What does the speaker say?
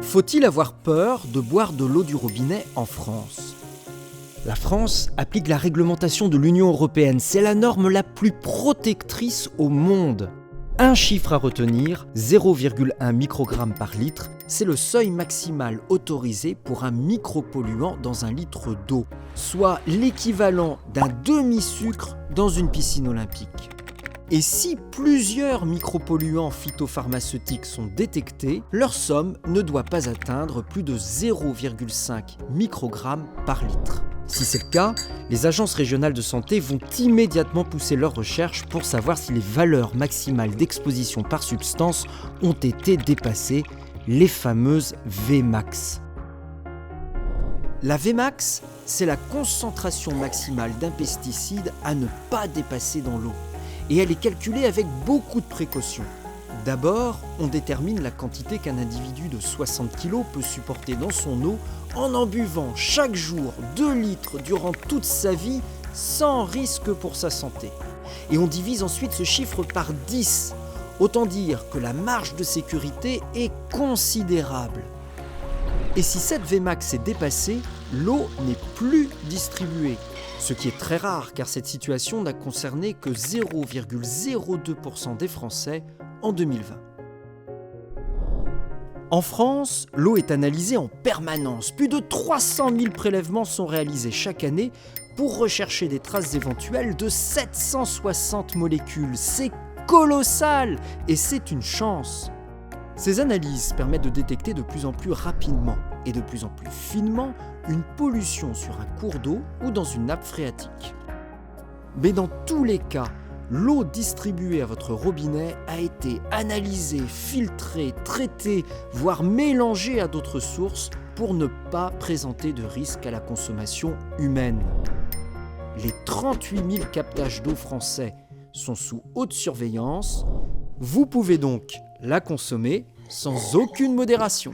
Faut-il avoir peur de boire de l'eau du robinet en France ? La France applique la réglementation de l'Union européenne. C'est la norme la plus protectrice au monde. Un chiffre à retenir, 0,1 microgramme par litre, c'est le seuil maximal autorisé pour un micropolluant dans un litre d'eau, soit l'équivalent d'un demi-sucre dans une piscine olympique. Et si plusieurs micropolluants phytopharmaceutiques sont détectés, leur somme ne doit pas atteindre plus de 0,5 microgrammes par litre. Si c'est le cas, les agences régionales de santé vont immédiatement pousser leurs recherches pour savoir si les valeurs maximales d'exposition par substance ont été dépassées, les fameuses Vmax. La Vmax, c'est la concentration maximale d'un pesticide à ne pas dépasser dans l'eau. Et elle est calculée avec beaucoup de précautions. D'abord, on détermine la quantité qu'un individu de 60 kg peut supporter dans son eau en buvant chaque jour 2 litres durant toute sa vie sans risque pour sa santé. Et on divise ensuite ce chiffre par 10. Autant dire que la marge de sécurité est considérable. Et si cette Vmax est dépassée, l'eau n'est plus distribuée. Ce qui est très rare car cette situation n'a concerné que 0,02% des Français en 2020. En France, l'eau est analysée en permanence. Plus de 300 000 prélèvements sont réalisés chaque année pour rechercher des traces éventuelles de 760 molécules. C'est colossal et c'est une chance. Ces analyses permettent de détecter de plus en plus rapidement et de plus en plus finement une pollution sur un cours d'eau ou dans une nappe phréatique. Mais dans tous les cas, l'eau distribuée à votre robinet a été analysée, filtrée, traitée, voire mélangée à d'autres sources pour ne pas présenter de risque à la consommation humaine. Les 38 000 captages d'eau français sont sous haute surveillance. Vous pouvez donc la consommer sans aucune modération.